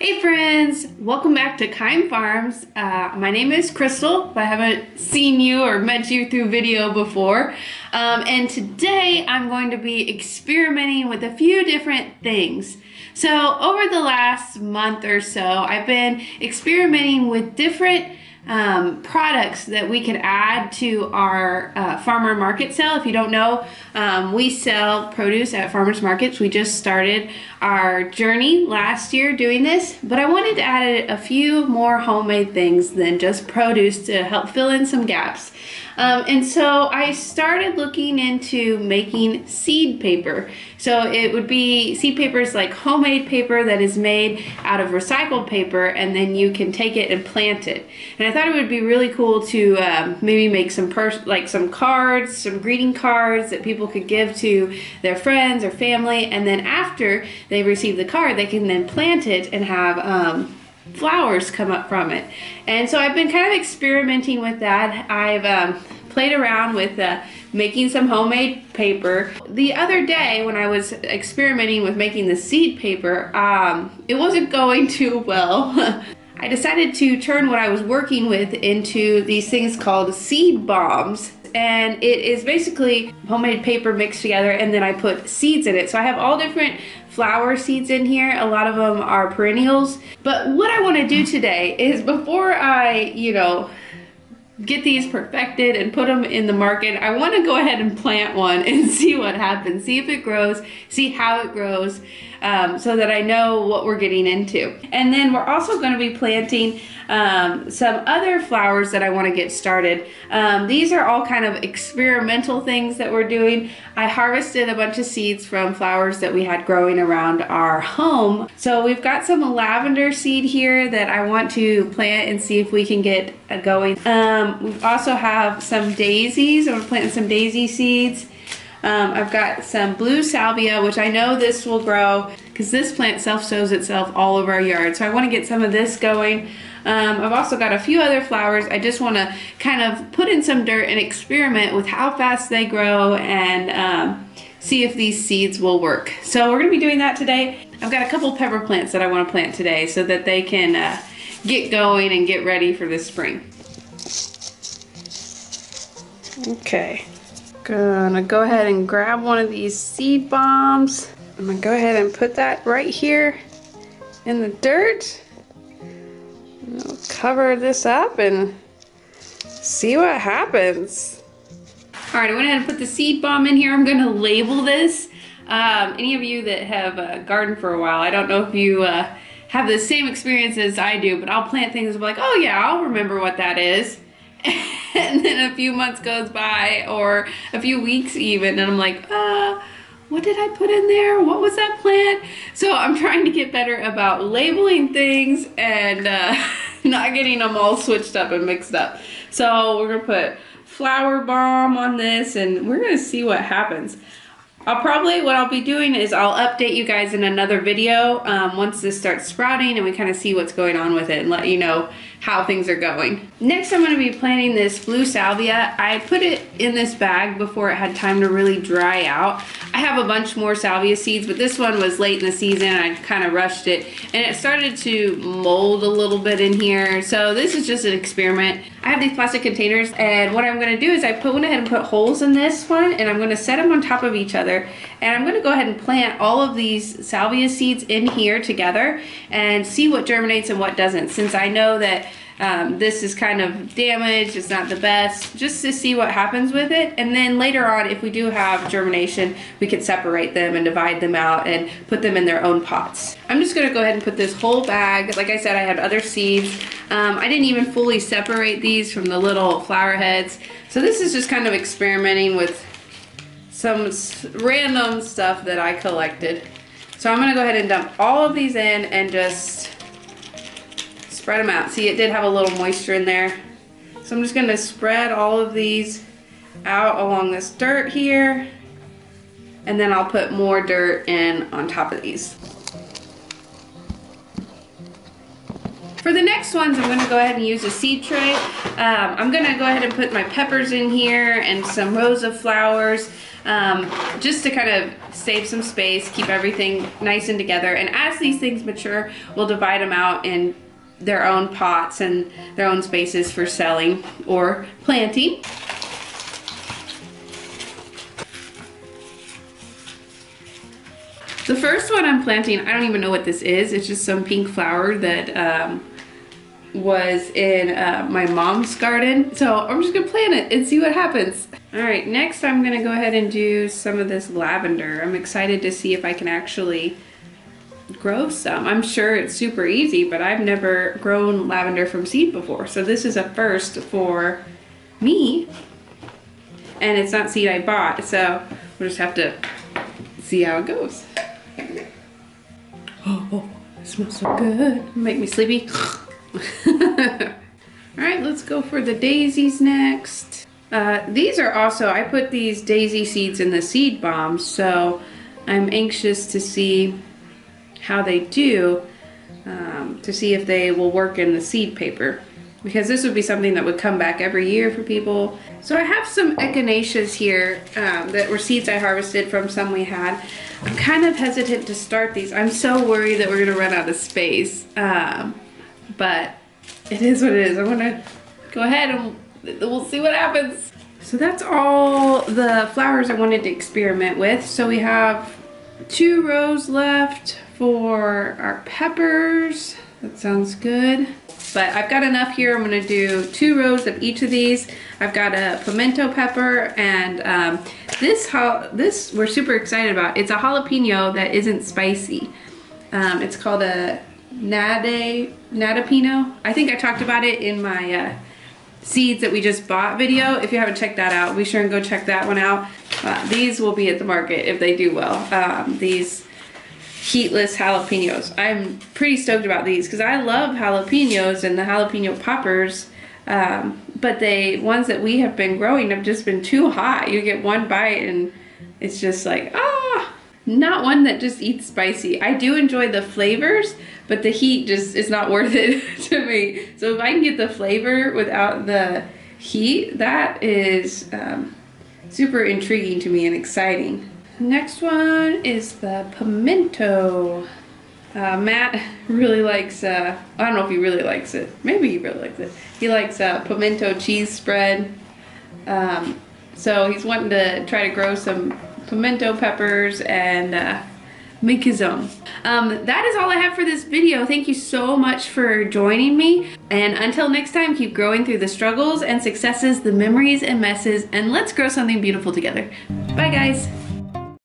Hey friends, welcome back to Keim Farms. My name is Crystal, if I haven't seen you or met you through video before. And today I'm going to be experimenting with a few different things. So over the last month or so, I've been experimenting with different products that we can add to our farmer market sale. If you don't know, we sell produce at farmers markets. We just started our journey last year doing this, but I wanted to add a few more homemade things than just produce to help fill in some gaps. And so I started looking into making seed paper. So it would be, seed paper is like homemade paper that is made out of recycled paper, and then you can take it and plant it. And I thought it would be really cool to maybe make some some cards, some greeting cards that people could give to their friends or family, and then after they receive the card, they can then plant it and have flowers come up from it. And so I've been kind of experimenting with that. I've played around with making some homemade paper. The other day when I was experimenting with making the seed paper, it wasn't going too well. I decided to turn what I was working with into these things called seed bombs. And it is basically homemade paper mixed together, and then I put seeds in it. So I have all different flower seeds in here. A lot of them are perennials. But what I want to do today is, before I, get these perfected and put them in the market, I want to go ahead and plant one and see what happens. See if it grows, see how it grows, so that I know what we're getting into. And then we're also going to be planting some other flowers that I want to get started. These are all kind of experimental things that we're doing. I harvested a bunch of seeds from flowers that we had growing around our home. So we've got some lavender seed here that I want to plant and see if we can get going. We also have some daisies. I'm planting some daisy seeds. I've got some blue salvia, which I know this will grow because this plant self-sows itself all over our yard. So I want to get some of this going. I've also got a few other flowers. I just want to kind of put in some dirt and experiment with how fast they grow and see if these seeds will work. So we're going to be doing that today. I've got a couple pepper plants that I want to plant today so that they can get going and get ready for this spring. Okay, gonna go ahead and grab one of these seed bombs. I'm gonna go ahead and put that right here in the dirt. I'll cover this up and see what happens. All right, I went ahead and put the seed bomb in here. I'm gonna label this. Any of you that have gardened for a while, I don't know if you have the same experience as I do, but I'll plant things and be like, oh yeah, I'll remember what that is. And then a few months goes by, or a few weeks even, and I'm like, what did I put in there? What was that plant? So I'm trying to get better about labeling things and not getting them all switched up and mixed up. So we're gonna put flower bomb on this and we're gonna see what happens. What I'll be doing is I'll update you guys in another video once this starts sprouting and we kind of see what's going on with it and let you know how things are going. Next, I'm going to be planting this blue salvia. I put it in this bag before it had time to really dry out. I have a bunch more salvia seeds, but this one was late in the season. I kind of rushed it and it started to mold a little bit in here. So this is just an experiment. I have these plastic containers, and what I'm going to do is I went ahead and put holes in this one, and I'm going to set them on top of each other, and I'm going to go ahead and plant all of these salvia seeds in here together and see what germinates and what doesn't, since I know that this is kind of damaged, it's not the best, just to see what happens with it. And then later on, if we do have germination, we can separate them and divide them out and put them in their own pots. I'm just gonna go ahead and put this whole bag. Like I said, I had other seeds. I didn't even fully separate these from the little flower heads. So this is just kind of experimenting with some random stuff that I collected. So I'm gonna go ahead and dump all of these in and just spread them out. See, it did have a little moisture in there. So I'm just gonna spread all of these out along this dirt here, and then I'll put more dirt in on top of these. For the next ones, I'm gonna go ahead and use a seed tray. I'm gonna go ahead and put my peppers in here and some rows of flowers. just to kind of save some space, keep everything nice and together. And as these things mature, we'll divide them out in their own pots and their own spaces for selling or planting. The first one I'm planting, I don't even know what this is. It's just some pink flower that was in my mom's garden. So I'm just gonna plant it and see what happens. All right, next I'm gonna go ahead and do some of this lavender. I'm excited to see if I can actually grow some. I'm sure it's super easy, but I've never grown lavender from seed before. So this is a first for me, and it's not seed I bought. So we'll just have to see how it goes. Oh, it smells so good. Make me sleepy. All right, let's go for the daisies next. These are also, I put these daisy seeds in the seed bombs, so I'm anxious to see how they do, to see if they will work in the seed paper, because this would be something that would come back every year for people. So I have some echinaceas here that were seeds I harvested from some we had. I'm kind of hesitant to start these. I'm so worried that we're gonna run out of space, but it is what it is. I'm gonna go ahead and we'll see what happens. So that's all the flowers I wanted to experiment with. So we have 2 rows left for our peppers. That sounds good. But I've got enough here. I'm gonna do 2 rows of each of these. I've got a pimento pepper, and this we're super excited about. It's a jalapeno that isn't spicy. It's called a natapino. I think I talked about it in my seeds that we just bought video. If you haven't checked that out, be sure and go check that one out. These will be at the market if they do well. These heatless jalapenos. I'm pretty stoked about these because I love jalapenos and the jalapeno poppers, but the ones that we have been growing have just been too hot. You get one bite and it's just like, not one that just eats spicy. I do enjoy the flavors, but the heat just is not worth it to me. So if I can get the flavor without the heat, that is super intriguing to me and exciting. Next one is the pimento. Matt really likes, I don't know if he really likes it. Maybe he really likes it. He likes pimento cheese spread. So he's wanting to try to grow some pimento peppers and make his own. That is all I have for this video. Thank you so much for joining me. And until next time, keep growing through the struggles and successes, the memories and messes, and let's grow something beautiful together. Bye guys.